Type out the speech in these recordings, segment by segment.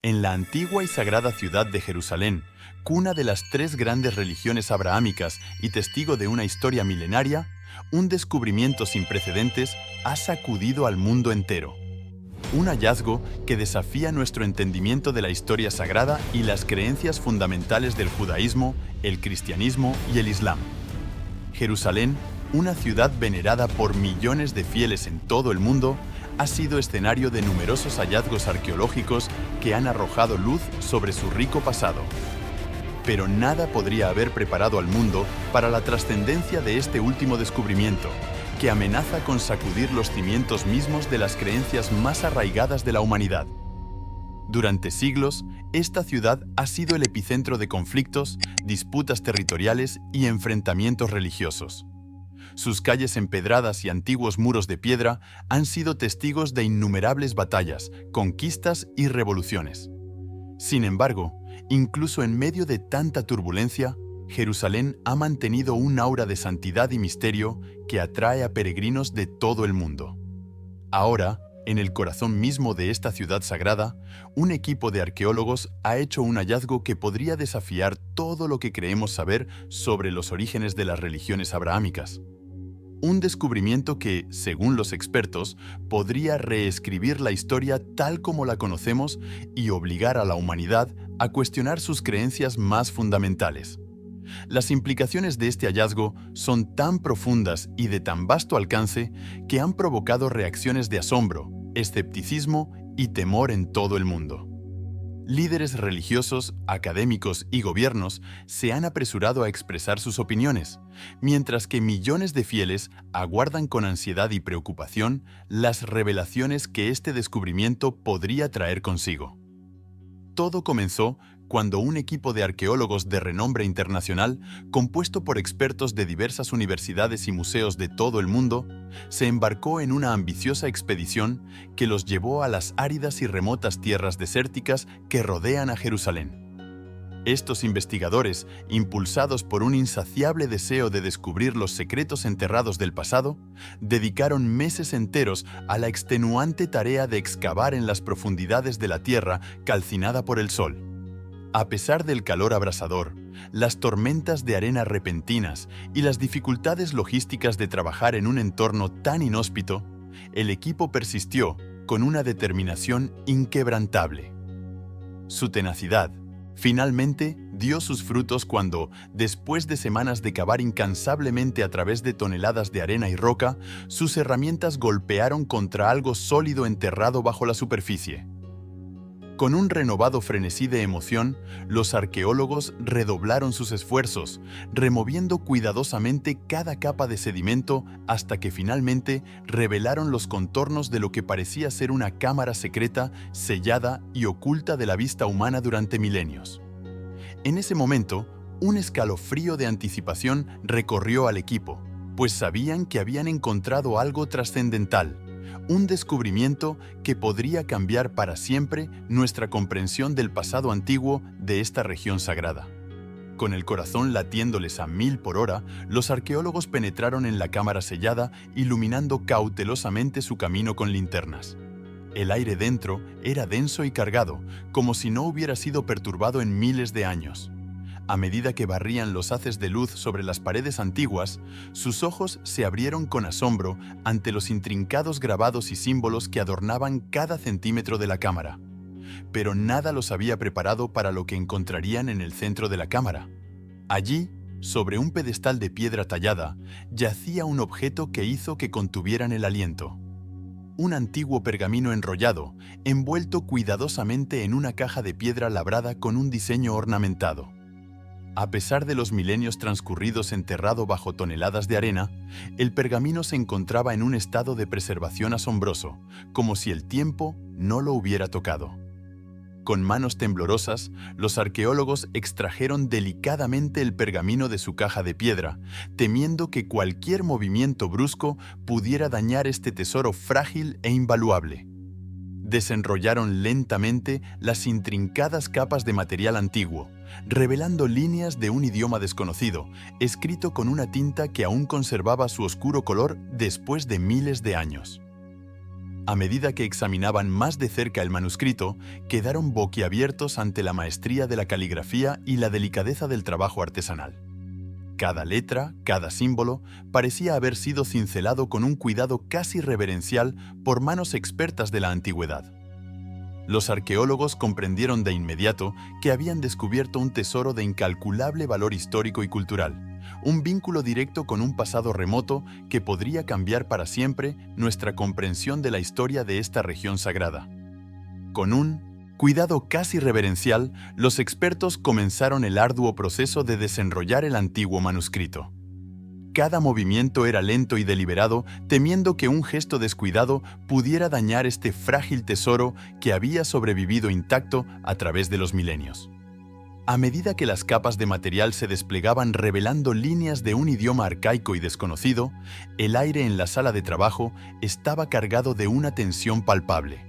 En la antigua y sagrada ciudad de Jerusalén, cuna de las tres grandes religiones abrahámicas y testigo de una historia milenaria, un descubrimiento sin precedentes ha sacudido al mundo entero. Un hallazgo que desafía nuestro entendimiento de la historia sagrada y las creencias fundamentales del judaísmo, el cristianismo y el islam. Jerusalén, una ciudad venerada por millones de fieles en todo el mundo, ha sido escenario de numerosos hallazgos arqueológicos que han arrojado luz sobre su rico pasado. Pero nada podría haber preparado al mundo para la trascendencia de este último descubrimiento, que amenaza con sacudir los cimientos mismos de las creencias más arraigadas de la humanidad. Durante siglos, esta ciudad ha sido el epicentro de conflictos, disputas territoriales y enfrentamientos religiosos. Sus calles empedradas y antiguos muros de piedra han sido testigos de innumerables batallas, conquistas y revoluciones. Sin embargo, incluso en medio de tanta turbulencia, Jerusalén ha mantenido un aura de santidad y misterio que atrae a peregrinos de todo el mundo. Ahora, en el corazón mismo de esta ciudad sagrada, un equipo de arqueólogos ha hecho un hallazgo que podría desafiar todo lo que creemos saber sobre los orígenes de las religiones abrahámicas. Un descubrimiento que, según los expertos, podría reescribir la historia tal como la conocemos y obligar a la humanidad a cuestionar sus creencias más fundamentales. Las implicaciones de este hallazgo son tan profundas y de tan vasto alcance que han provocado reacciones de asombro, escepticismo y temor en todo el mundo. Líderes religiosos, académicos y gobiernos se han apresurado a expresar sus opiniones, mientras que millones de fieles aguardan con ansiedad y preocupación las revelaciones que este descubrimiento podría traer consigo. Todo comenzó cuando un equipo de arqueólogos de renombre internacional, compuesto por expertos de diversas universidades y museos de todo el mundo, se embarcó en una ambiciosa expedición que los llevó a las áridas y remotas tierras desérticas que rodean a Jerusalén. Estos investigadores, impulsados por un insaciable deseo de descubrir los secretos enterrados del pasado, dedicaron meses enteros a la extenuante tarea de excavar en las profundidades de la tierra calcinada por el sol. A pesar del calor abrasador, las tormentas de arena repentinas y las dificultades logísticas de trabajar en un entorno tan inhóspito, el equipo persistió con una determinación inquebrantable. Su tenacidad finalmente dio sus frutos cuando, después de semanas de cavar incansablemente a través de toneladas de arena y roca, sus herramientas golpearon contra algo sólido enterrado bajo la superficie. Con un renovado frenesí de emoción, los arqueólogos redoblaron sus esfuerzos, removiendo cuidadosamente cada capa de sedimento hasta que finalmente revelaron los contornos de lo que parecía ser una cámara secreta, sellada y oculta de la vista humana durante milenios. En ese momento, un escalofrío de anticipación recorrió al equipo, pues sabían que habían encontrado algo trascendental. Un descubrimiento que podría cambiar para siempre nuestra comprensión del pasado antiguo de esta región sagrada. Con el corazón latiéndoles a 1000 por hora, los arqueólogos penetraron en la cámara sellada, iluminando cautelosamente su camino con linternas. El aire dentro era denso y cargado, como si no hubiera sido perturbado en miles de años. A medida que barrían los haces de luz sobre las paredes antiguas, sus ojos se abrieron con asombro ante los intrincados grabados y símbolos que adornaban cada centímetro de la cámara. Pero nada los había preparado para lo que encontrarían en el centro de la cámara. Allí, sobre un pedestal de piedra tallada, yacía un objeto que hizo que contuvieran el aliento. Un antiguo pergamino enrollado, envuelto cuidadosamente en una caja de piedra labrada con un diseño ornamentado. A pesar de los milenios transcurridos enterrado bajo toneladas de arena, el pergamino se encontraba en un estado de preservación asombroso, como si el tiempo no lo hubiera tocado. Con manos temblorosas, los arqueólogos extrajeron delicadamente el pergamino de su caja de piedra, temiendo que cualquier movimiento brusco pudiera dañar este tesoro frágil e invaluable. Desenrollaron lentamente las intrincadas capas de material antiguo, revelando líneas de un idioma desconocido, escrito con una tinta que aún conservaba su oscuro color después de miles de años. A medida que examinaban más de cerca el manuscrito, quedaron boquiabiertos ante la maestría de la caligrafía y la delicadeza del trabajo artesanal. Cada letra, cada símbolo, parecía haber sido cincelado con un cuidado casi reverencial por manos expertas de la antigüedad. Los arqueólogos comprendieron de inmediato que habían descubierto un tesoro de incalculable valor histórico y cultural, un vínculo directo con un pasado remoto que podría cambiar para siempre nuestra comprensión de la historia de esta región sagrada. Con un cuidado casi reverencial, los expertos comenzaron el arduo proceso de desenrollar el antiguo manuscrito. Cada movimiento era lento y deliberado, temiendo que un gesto descuidado pudiera dañar este frágil tesoro que había sobrevivido intacto a través de los milenios. A medida que las capas de material se desplegaban revelando líneas de un idioma arcaico y desconocido, el aire en la sala de trabajo estaba cargado de una tensión palpable.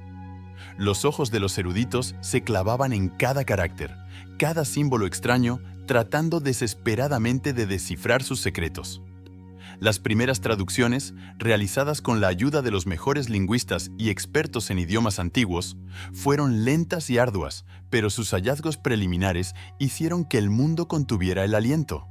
Los ojos de los eruditos se clavaban en cada carácter, cada símbolo extraño, tratando desesperadamente de descifrar sus secretos. Las primeras traducciones, realizadas con la ayuda de los mejores lingüistas y expertos en idiomas antiguos, fueron lentas y arduas, pero sus hallazgos preliminares hicieron que el mundo contuviera el aliento.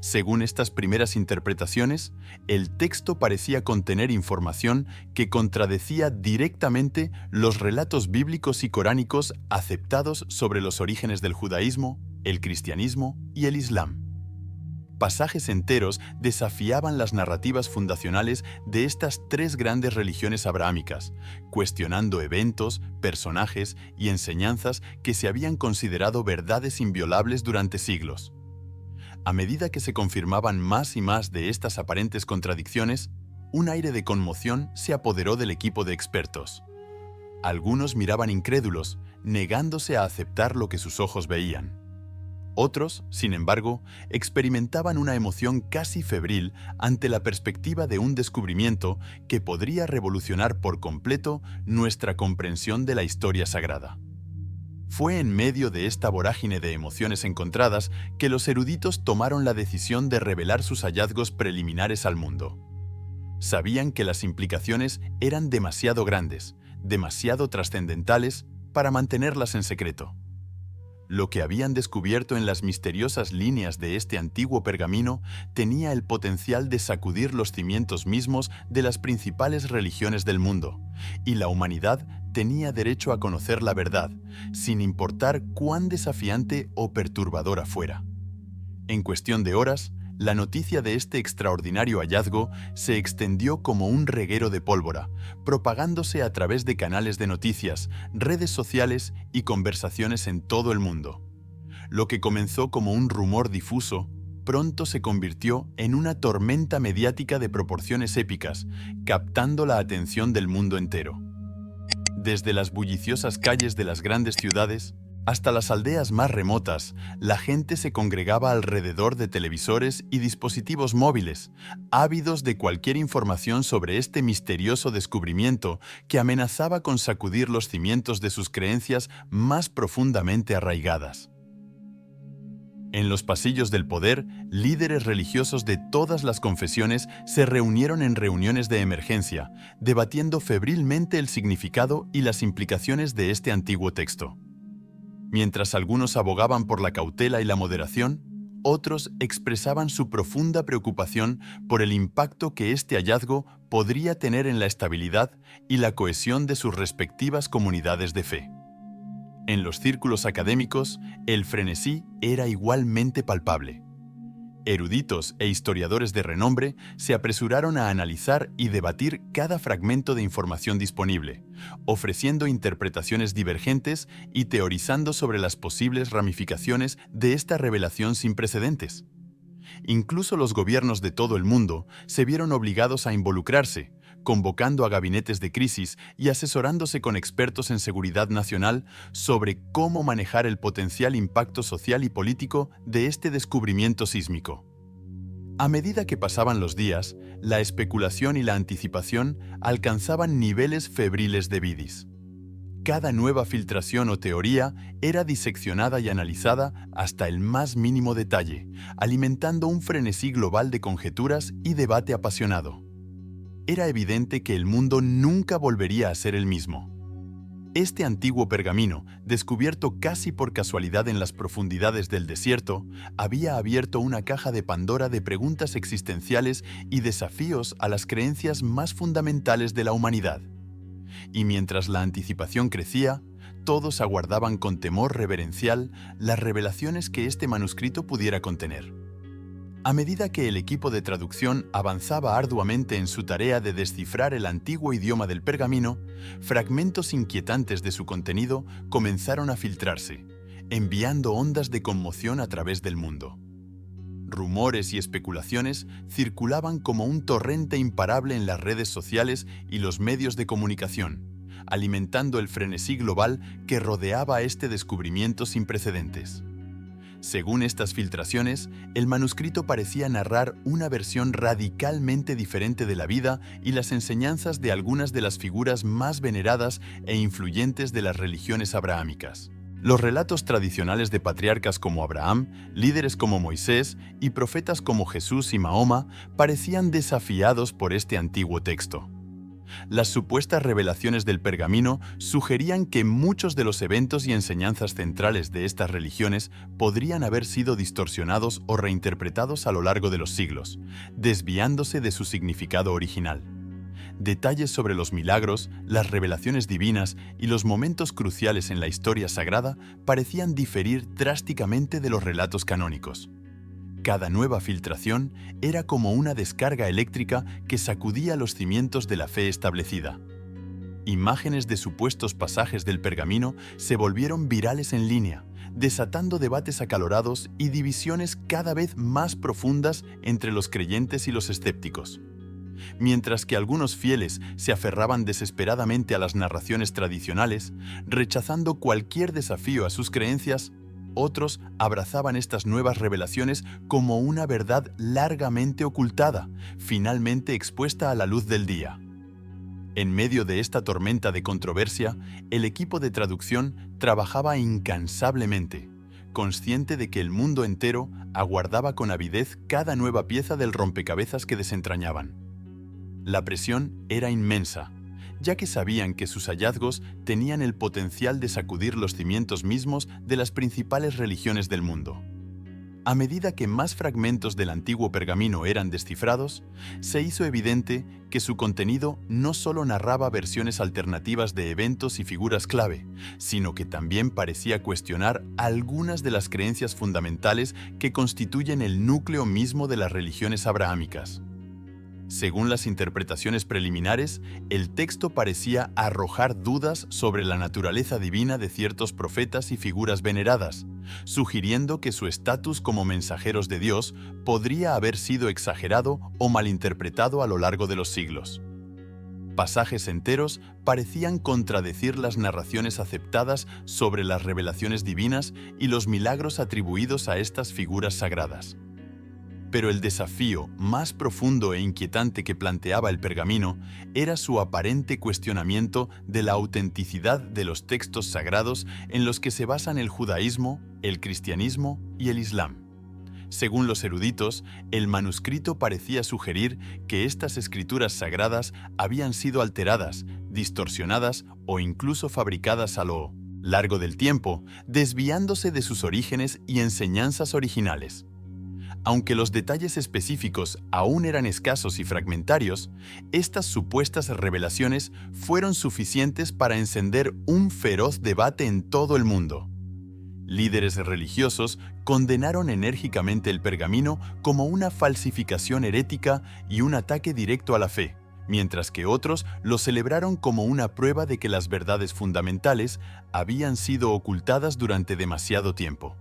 Según estas primeras interpretaciones, el texto parecía contener información que contradecía directamente los relatos bíblicos y coránicos aceptados sobre los orígenes del judaísmo, el cristianismo y el islam. Pasajes enteros desafiaban las narrativas fundacionales de estas tres grandes religiones abrahámicas, cuestionando eventos, personajes y enseñanzas que se habían considerado verdades inviolables durante siglos. A medida que se confirmaban más y más de estas aparentes contradicciones, un aire de conmoción se apoderó del equipo de expertos. Algunos miraban incrédulos, negándose a aceptar lo que sus ojos veían. Otros, sin embargo, experimentaban una emoción casi febril ante la perspectiva de un descubrimiento que podría revolucionar por completo nuestra comprensión de la historia sagrada. Fue en medio de esta vorágine de emociones encontradas que los eruditos tomaron la decisión de revelar sus hallazgos preliminares al mundo. Sabían que las implicaciones eran demasiado grandes, demasiado trascendentales para mantenerlas en secreto. Lo que habían descubierto en las misteriosas líneas de este antiguo pergamino tenía el potencial de sacudir los cimientos mismos de las principales religiones del mundo, y la humanidad tenía derecho a conocer la verdad, sin importar cuán desafiante o perturbadora fuera. En cuestión de horas, la noticia de este extraordinario hallazgo se extendió como un reguero de pólvora, propagándose a través de canales de noticias, redes sociales y conversaciones en todo el mundo. Lo que comenzó como un rumor difuso, pronto se convirtió en una tormenta mediática de proporciones épicas, captando la atención del mundo entero. Desde las bulliciosas calles de las grandes ciudades hasta las aldeas más remotas, la gente se congregaba alrededor de televisores y dispositivos móviles, ávidos de cualquier información sobre este misterioso descubrimiento que amenazaba con sacudir los cimientos de sus creencias más profundamente arraigadas. En los pasillos del poder, líderes religiosos de todas las confesiones se reunieron en reuniones de emergencia, debatiendo febrilmente el significado y las implicaciones de este antiguo texto. Mientras algunos abogaban por la cautela y la moderación, otros expresaban su profunda preocupación por el impacto que este hallazgo podría tener en la estabilidad y la cohesión de sus respectivas comunidades de fe. En los círculos académicos, el frenesí era igualmente palpable. Eruditos e historiadores de renombre se apresuraron a analizar y debatir cada fragmento de información disponible, ofreciendo interpretaciones divergentes y teorizando sobre las posibles ramificaciones de esta revelación sin precedentes. Incluso los gobiernos de todo el mundo se vieron obligados a involucrarse, convocando a gabinetes de crisis y asesorándose con expertos en seguridad nacional sobre cómo manejar el potencial impacto social y político de este descubrimiento sísmico. A medida que pasaban los días, la especulación y la anticipación alcanzaban niveles febriles de vidis. Cada nueva filtración o teoría era diseccionada y analizada hasta el más mínimo detalle, alimentando un frenesí global de conjeturas y debate apasionado. Era evidente que el mundo nunca volvería a ser el mismo. Este antiguo pergamino, descubierto casi por casualidad en las profundidades del desierto, había abierto una caja de Pandora de preguntas existenciales y desafíos a las creencias más fundamentales de la humanidad. Y mientras la anticipación crecía, todos aguardaban con temor reverencial las revelaciones que este manuscrito pudiera contener. A medida que el equipo de traducción avanzaba arduamente en su tarea de descifrar el antiguo idioma del pergamino, fragmentos inquietantes de su contenido comenzaron a filtrarse, enviando ondas de conmoción a través del mundo. Rumores y especulaciones circulaban como un torrente imparable en las redes sociales y los medios de comunicación, alimentando el frenesí global que rodeaba este descubrimiento sin precedentes. Según estas filtraciones, el manuscrito parecía narrar una versión radicalmente diferente de la vida y las enseñanzas de algunas de las figuras más veneradas e influyentes de las religiones abrahámicas. Los relatos tradicionales de patriarcas como Abraham, líderes como Moisés y profetas como Jesús y Mahoma parecían desafiados por este antiguo texto. Las supuestas revelaciones del pergamino sugerían que muchos de los eventos y enseñanzas centrales de estas religiones podrían haber sido distorsionados o reinterpretados a lo largo de los siglos, desviándose de su significado original. Detalles sobre los milagros, las revelaciones divinas y los momentos cruciales en la historia sagrada parecían diferir drásticamente de los relatos canónicos. Cada nueva filtración era como una descarga eléctrica que sacudía los cimientos de la fe establecida. Imágenes de supuestos pasajes del pergamino se volvieron virales en línea, desatando debates acalorados y divisiones cada vez más profundas entre los creyentes y los escépticos. Mientras que algunos fieles se aferraban desesperadamente a las narraciones tradicionales, rechazando cualquier desafío a sus creencias, otros abrazaban estas nuevas revelaciones como una verdad largamente ocultada, finalmente expuesta a la luz del día. En medio de esta tormenta de controversia, el equipo de traducción trabajaba incansablemente, consciente de que el mundo entero aguardaba con avidez cada nueva pieza del rompecabezas que desentrañaban. La presión era inmensa, ya que sabían que sus hallazgos tenían el potencial de sacudir los cimientos mismos de las principales religiones del mundo. A medida que más fragmentos del antiguo pergamino eran descifrados, se hizo evidente que su contenido no solo narraba versiones alternativas de eventos y figuras clave, sino que también parecía cuestionar algunas de las creencias fundamentales que constituyen el núcleo mismo de las religiones abrahámicas. Según las interpretaciones preliminares, el texto parecía arrojar dudas sobre la naturaleza divina de ciertos profetas y figuras veneradas, sugiriendo que su estatus como mensajeros de Dios podría haber sido exagerado o malinterpretado a lo largo de los siglos. Pasajes enteros parecían contradecir las narraciones aceptadas sobre las revelaciones divinas y los milagros atribuidos a estas figuras sagradas. Pero el desafío más profundo e inquietante que planteaba el pergamino era su aparente cuestionamiento de la autenticidad de los textos sagrados en los que se basan el judaísmo, el cristianismo y el islam. Según los eruditos, el manuscrito parecía sugerir que estas escrituras sagradas habían sido alteradas, distorsionadas o incluso fabricadas a lo largo del tiempo, desviándose de sus orígenes y enseñanzas originales. Aunque los detalles específicos aún eran escasos y fragmentarios, estas supuestas revelaciones fueron suficientes para encender un feroz debate en todo el mundo. Líderes religiosos condenaron enérgicamente el pergamino como una falsificación herética y un ataque directo a la fe, mientras que otros lo celebraron como una prueba de que las verdades fundamentales habían sido ocultadas durante demasiado tiempo.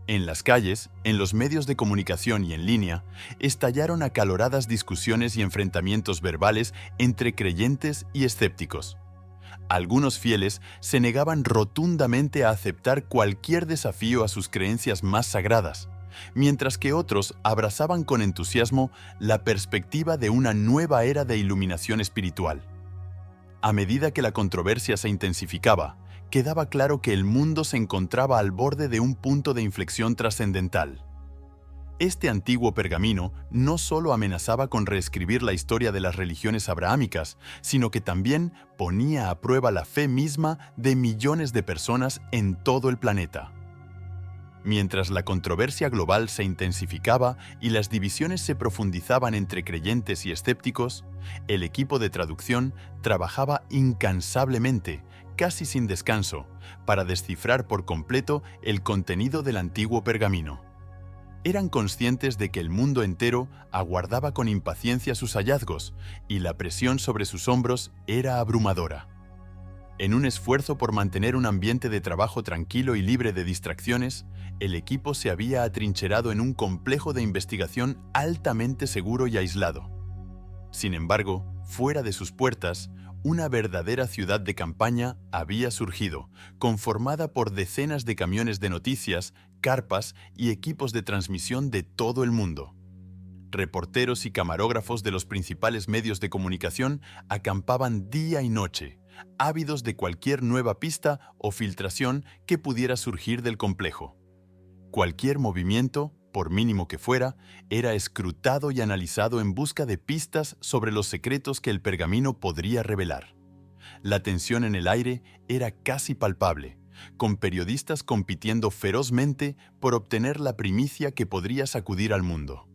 En las calles, en los medios de comunicación y en línea, estallaron acaloradas discusiones y enfrentamientos verbales entre creyentes y escépticos. Algunos fieles se negaban rotundamente a aceptar cualquier desafío a sus creencias más sagradas, mientras que otros abrazaban con entusiasmo la perspectiva de una nueva era de iluminación espiritual. A medida que la controversia se intensificaba, quedaba claro que el mundo se encontraba al borde de un punto de inflexión trascendental. Este antiguo pergamino no solo amenazaba con reescribir la historia de las religiones abrahámicas, sino que también ponía a prueba la fe misma de millones de personas en todo el planeta. Mientras la controversia global se intensificaba y las divisiones se profundizaban entre creyentes y escépticos, el equipo de traducción trabajaba incansablemente, casi sin descanso, para descifrar por completo el contenido del antiguo pergamino. Eran conscientes de que el mundo entero aguardaba con impaciencia sus hallazgos y la presión sobre sus hombros era abrumadora. En un esfuerzo por mantener un ambiente de trabajo tranquilo y libre de distracciones, el equipo se había atrincherado en un complejo de investigación altamente seguro y aislado. Sin embargo, fuera de sus puertas, una verdadera ciudad de campaña había surgido, conformada por decenas de camiones de noticias, carpas y equipos de transmisión de todo el mundo. Reporteros y camarógrafos de los principales medios de comunicación acampaban día y noche, ávidos de cualquier nueva pista o filtración que pudiera surgir del complejo. Cualquier movimiento, por mínimo que fuera, era escrutado y analizado en busca de pistas sobre los secretos que el pergamino podría revelar. La tensión en el aire era casi palpable, con periodistas compitiendo ferozmente por obtener la primicia que podría sacudir al mundo.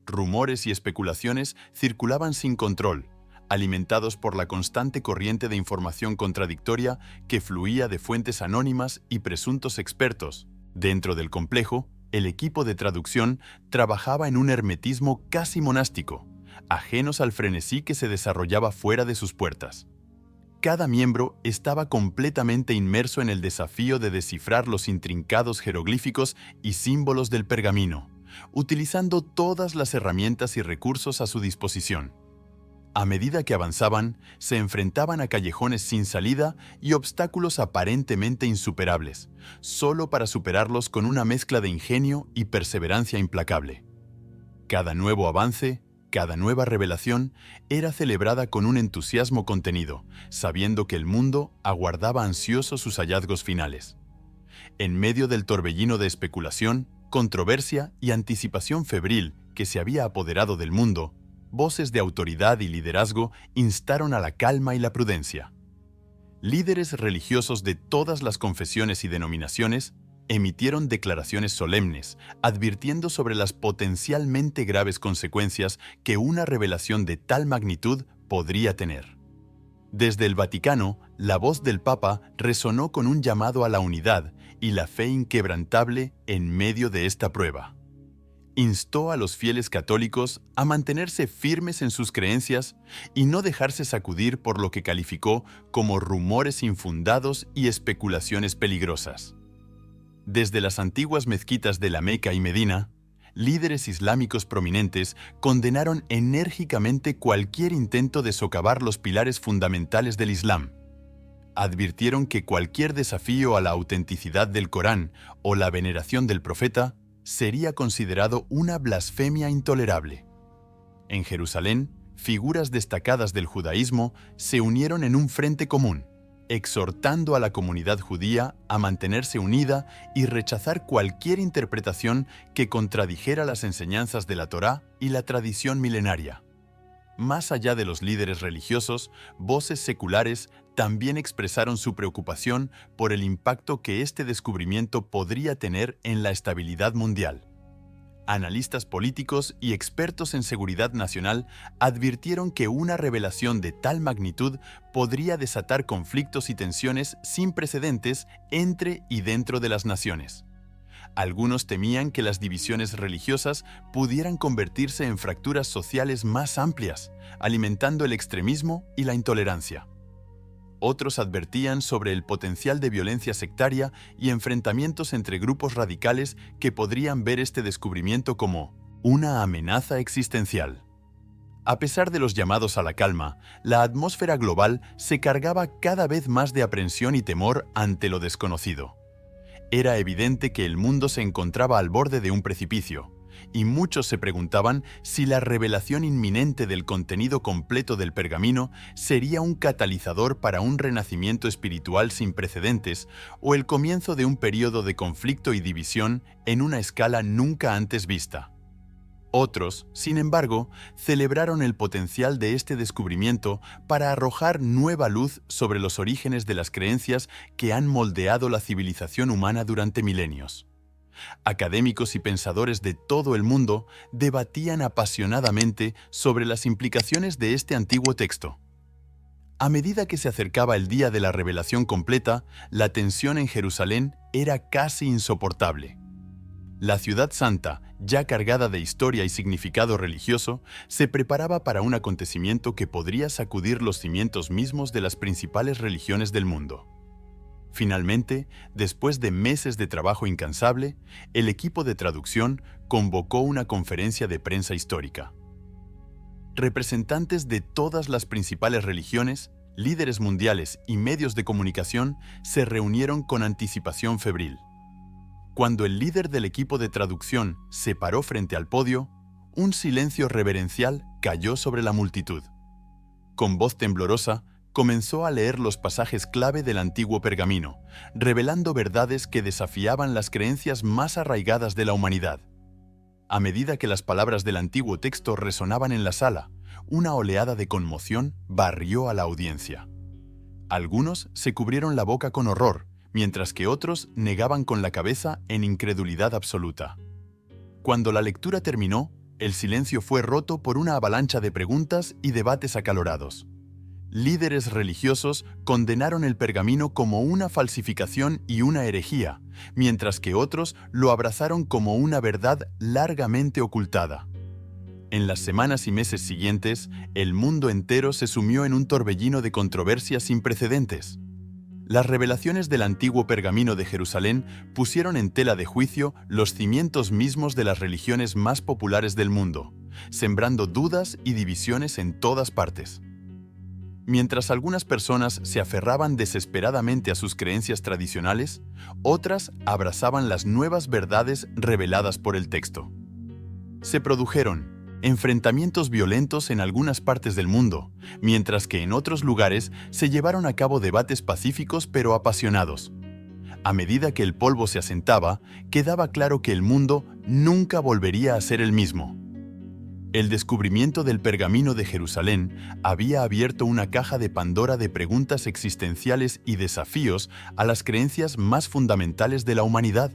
Rumores y especulaciones circulaban sin control, alimentados por la constante corriente de información contradictoria que fluía de fuentes anónimas y presuntos expertos. Dentro del complejo, el equipo de traducción trabajaba en un hermetismo casi monástico, ajenos al frenesí que se desarrollaba fuera de sus puertas. Cada miembro estaba completamente inmerso en el desafío de descifrar los intrincados jeroglíficos y símbolos del pergamino, utilizando todas las herramientas y recursos a su disposición. A medida que avanzaban, se enfrentaban a callejones sin salida y obstáculos aparentemente insuperables, solo para superarlos con una mezcla de ingenio y perseverancia implacable. Cada nuevo avance, cada nueva revelación, era celebrada con un entusiasmo contenido, sabiendo que el mundo aguardaba ansioso sus hallazgos finales. En medio del torbellino de especulación, controversia y anticipación febril que se había apoderado del mundo, voces de autoridad y liderazgo instaron a la calma y la prudencia. Líderes religiosos de todas las confesiones y denominaciones emitieron declaraciones solemnes, advirtiendo sobre las potencialmente graves consecuencias que una revelación de tal magnitud podría tener. Desde el Vaticano, la voz del Papa resonó con un llamado a la unidad y la fe inquebrantable en medio de esta prueba. Instó a los fieles católicos a mantenerse firmes en sus creencias y no dejarse sacudir por lo que calificó como rumores infundados y especulaciones peligrosas. Desde las antiguas mezquitas de la Meca y Medina, líderes islámicos prominentes condenaron enérgicamente cualquier intento de socavar los pilares fundamentales del Islam. Advirtieron que cualquier desafío a la autenticidad del Corán o la veneración del profeta sería considerado una blasfemia intolerable. En Jerusalén, figuras destacadas del judaísmo se unieron en un frente común, exhortando a la comunidad judía a mantenerse unida y rechazar cualquier interpretación que contradijera las enseñanzas de la Torá y la tradición milenaria. Más allá de los líderes religiosos, voces seculares también expresaron su preocupación por el impacto que este descubrimiento podría tener en la estabilidad mundial. Analistas políticos y expertos en seguridad nacional advirtieron que una revelación de tal magnitud podría desatar conflictos y tensiones sin precedentes entre y dentro de las naciones. Algunos temían que las divisiones religiosas pudieran convertirse en fracturas sociales más amplias, alimentando el extremismo y la intolerancia. Otros advertían sobre el potencial de violencia sectaria y enfrentamientos entre grupos radicales que podrían ver este descubrimiento como una amenaza existencial. A pesar de los llamados a la calma, la atmósfera global se cargaba cada vez más de aprensión y temor ante lo desconocido. Era evidente que el mundo se encontraba al borde de un precipicio, y muchos se preguntaban si la revelación inminente del contenido completo del pergamino sería un catalizador para un renacimiento espiritual sin precedentes o el comienzo de un periodo de conflicto y división en una escala nunca antes vista. Otros, sin embargo, celebraron el potencial de este descubrimiento para arrojar nueva luz sobre los orígenes de las creencias que han moldeado la civilización humana durante milenios. Académicos y pensadores de todo el mundo debatían apasionadamente sobre las implicaciones de este antiguo texto. A medida que se acercaba el día de la revelación completa, la tensión en Jerusalén era casi insoportable. La ciudad santa, ya cargada de historia y significado religioso, se preparaba para un acontecimiento que podría sacudir los cimientos mismos de las principales religiones del mundo. Finalmente, después de meses de trabajo incansable, el equipo de traducción convocó una conferencia de prensa histórica. Representantes de todas las principales religiones, líderes mundiales y medios de comunicación se reunieron con anticipación febril. Cuando el líder del equipo de traducción se paró frente al podio, un silencio reverencial cayó sobre la multitud. Con voz temblorosa, comenzó a leer los pasajes clave del antiguo pergamino, revelando verdades que desafiaban las creencias más arraigadas de la humanidad. A medida que las palabras del antiguo texto resonaban en la sala, una oleada de conmoción barrió a la audiencia. Algunos se cubrieron la boca con horror, mientras que otros negaban con la cabeza en incredulidad absoluta. Cuando la lectura terminó, el silencio fue roto por una avalancha de preguntas y debates acalorados. Líderes religiosos condenaron el pergamino como una falsificación y una herejía, mientras que otros lo abrazaron como una verdad largamente ocultada. En las semanas y meses siguientes, el mundo entero se sumió en un torbellino de controversias sin precedentes. Las revelaciones del antiguo pergamino de Jerusalén pusieron en tela de juicio los cimientos mismos de las religiones más populares del mundo, sembrando dudas y divisiones en todas partes. Mientras algunas personas se aferraban desesperadamente a sus creencias tradicionales, otras abrazaban las nuevas verdades reveladas por el texto. Se produjeron enfrentamientos violentos en algunas partes del mundo, mientras que en otros lugares se llevaron a cabo debates pacíficos pero apasionados. A medida que el polvo se asentaba, quedaba claro que el mundo nunca volvería a ser el mismo. El descubrimiento del pergamino de Jerusalén había abierto una caja de Pandora de preguntas existenciales y desafíos a las creencias más fundamentales de la humanidad.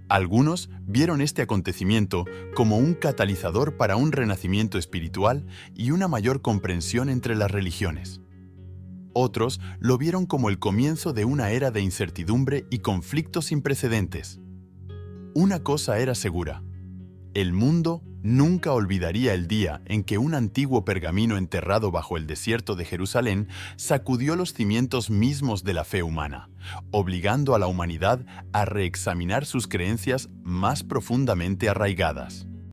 Algunos vieron este acontecimiento como un catalizador para un renacimiento espiritual y una mayor comprensión entre las religiones. Otros lo vieron como el comienzo de una era de incertidumbre y conflictos sin precedentes. Una cosa era segura: el mundo nunca olvidaría el día en que un antiguo pergamino enterrado bajo el desierto de Jerusalén sacudió los cimientos mismos de la fe humana, obligando a la humanidad a reexaminar sus creencias más profundamente arraigadas.